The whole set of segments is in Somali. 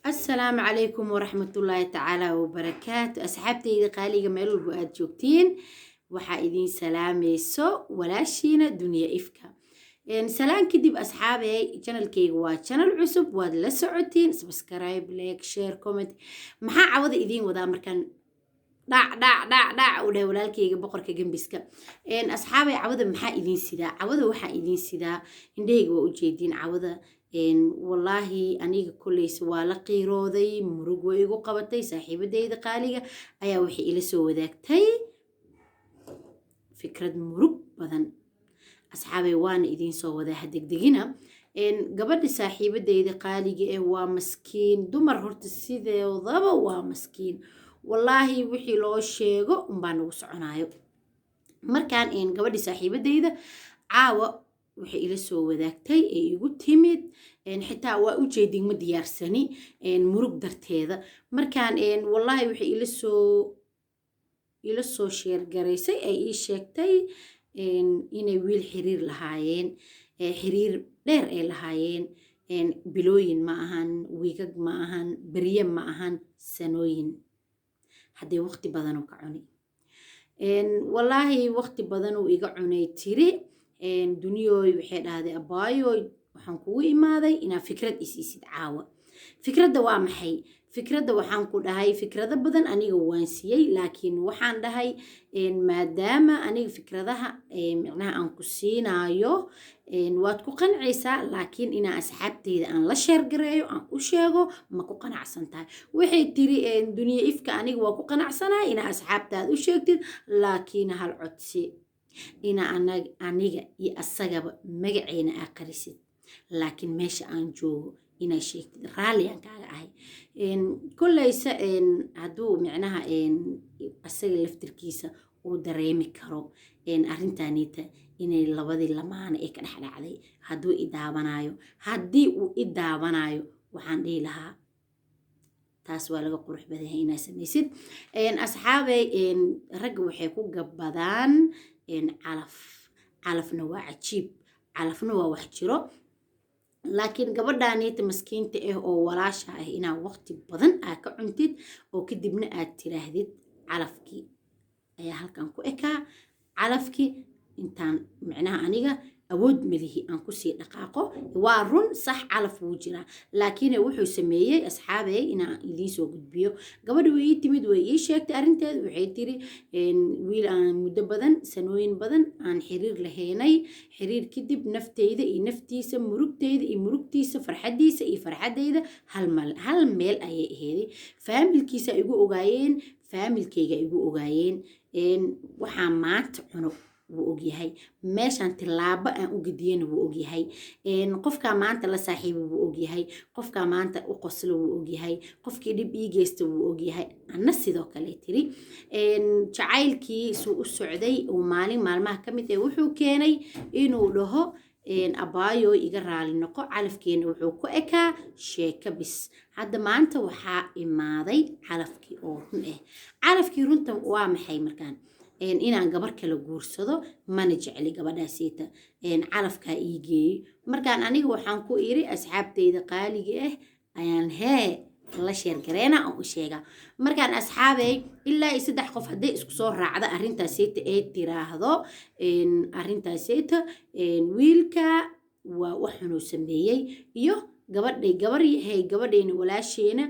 السلام عليكم ورحمة الله تعالى وبركاته. أصحابتي قالي جمال البؤات جوكتين وحايدين سلامي سو ولا شينا دنيا إفكا. إن سلام كدي بأصحابي channel كي channel عصب ولا سعودين سبسكرايب لايك شير كومنت محا عوض إيدين وذا مركان دع ولا ولالكي بقرك جنبسك. إن أصحابي عوض محا إيدين سدا عوض وحا إيدين سدا إن ديج وجيدين عوض إن والله أنيق كل سوالة قيروذي مرق ويقو قبتي saxiibteyda qaaliga ayaa wixii ila soo wadaagtay fikrad murug badan asxaabay waan idin soo wada degdegina in gabadha saxiibteyda qaaliga waa maskiin dumar horta sideedaba waa maskiin wallahi wixii loo sheego baan ugu soconaayo markaan in gabadha saxiibteyda caawa waxay ila soo wadaagtay ee igu timid xitaa waa u jeedin ma diyaarsani murug darteeda markaan wallahi waxay ila soo sheer garaysay ay ii sheegtay inay wiil xiriir lahaayeen xiriir dheer ay lahaayeen bilooyin ma ahan wiigag ma ahan bariye ma ahan sanooyin haddii waqti badan uu ka cuni wallahi waqti badan uu iga cunay tiri duniyooy waxay dhahday abaayoy waxaan kugu imaaday inaa fikrad isiisid caawa fikradda waa maxay fikradda waxaan ku dhahay fikrado badan aniga waan siiyey laakiin waxaan dhahay maadaama aniga fikradaha macnaha aan ku siinaayo waad ku qancaysaa laakiin inaa asxaabteyda aan la sheer gareeyo aan u sheego ma ku qanacsan tahay waxay tiri duniya ifka aniga waa ku qanacsanahay inaa asxaabtaada u sheegtid laakiin hal codsi ina aniga iyo asagaba magaceena aa qarisid laakiin meesha aan joogo inaa sheegtid raalli aan kaaga ahay kollaysa hadduu micnaha asaga laftirkiisa uu dareemi karo arrintaaniita inay labadii lamaana ee ka dhexdhacday hadduu i daawanayo haddii uu i daawanayo waxaan dhihi lahaa taas waa laga qurux badan yahay inaa samaysid asxaabay ragga waxay ku gabbadaan calafna waa cajiib calafna waa wax jiro laakiin gabadhaaniita maskiinta ah oo walaasha ah inaa waqti badan aa ka cuntid oo kadibna aad tiraahdid calafkii ayaa halkan ku ekaa calafkii intaan micnaha aniga awood malihi aan kusii dhaqaaqo waa run sax calaf wuu jiraa laakiin wuxuu sameeyey asxaabay inaan idiin soo gudbiyo gabadha way ii timid way ii sheegtay arrinteeda waxay tiri wiil aan muddo badan sanooyin badan aan xiriir lahaynay xiriir kadib nafteyda iyo naftiisa murugteyda iyo murugtiisa farxadiisa iyo farxadeyda hal meel ayay aheeday faamilkiisa igu ogaayeen faamilkeyga igu ogaayeen waxaa maanta cuno wuu ogyahay meeshaan tilaabo aan u gediyana wuu ogyahay qofkaa maanta la saaxiibo wuu ogyahay qofkaa maanta u qoslo wuu ogyahay qofkii dhib ii geysta wuu ogyahay anna sidoo kale tiri jacaylkii suu u socday uu maalin maalmaha ka mid wuxuu keenay inuu dhaho abaayo iga raali noqo calafkeena wuxuu ku ekaa sheeko bis hadda maanta waxaa imaaday calafkii oo run ah calafkii runta waa maxay markaan inaan gabar kala guursado mana jecli gabadhaasiita calafkaa ii geeyey markaan aniga waxaan ku iri asxaabteyda qaaliga ah ayaan la sheer gareena aan u sheegaa markaan asxaabay ilaa 3 qof hadday isku soo raacda arrintaasiita ee tiraahdo arrintaasiita wiilka waa waxunuu sameeyey iyo gabadhayna walaasheena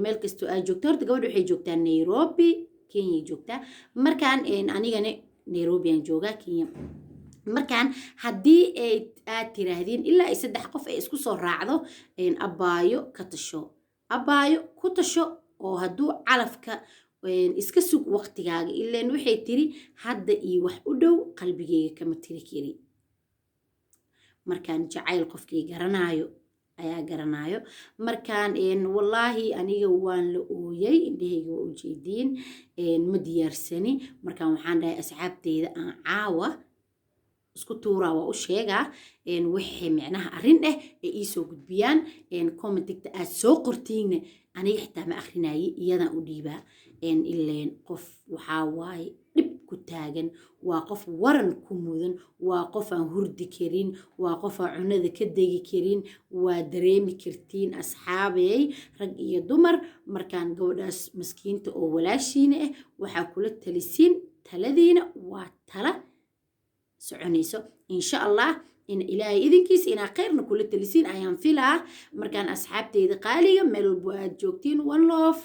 meel kastoo aa joogta horta gabadha waxay joogtaa Nairobi Kenya joogtaa markaan anigana Nairobi aan joogaa Kenya markaan haddii aad tiraahdeen ilaa 3 qof ay isku soo raacdo abaayo ka tasho abaayo ku tasho oo hadduu calafka iska sug waqtigaaga ilaan waxay tiri hadda iyo wax u dhow qalbigeyga kama tiri kari markaan jacayl qofkii garanaayo ayaa garanaayo markaan wallahi aniga waan la ooyay indhahayga waa u jeediin ma diyaarsani markaan waxaan dhahay asxaabteyda aan caawa isku tuuraa waa u sheegaa wixii micnaha arrin ah ee ii soo gudbiyaan commentigta aad soo qortiinna aniga xitaa ma akhrinaayay iyadaan u dhiibaa ileen qof waxaa waaye dhib ku taagan waa qof waran ku mudan waa qof aan hurdi karin waa qof aan cunada ka degi karin waa dareemi kartiin asxaabey rag iyo dumar markaan gabadhaas maskiinta oo walaashiina ah waxaa kula talisiin taladiina waa tala soconayso insha allah in ilaahay idinkiisa inaa khayrna kula talisiin ayaan filaa markaan asxaabteyda qaaliga meel walbo aad joogtiin one love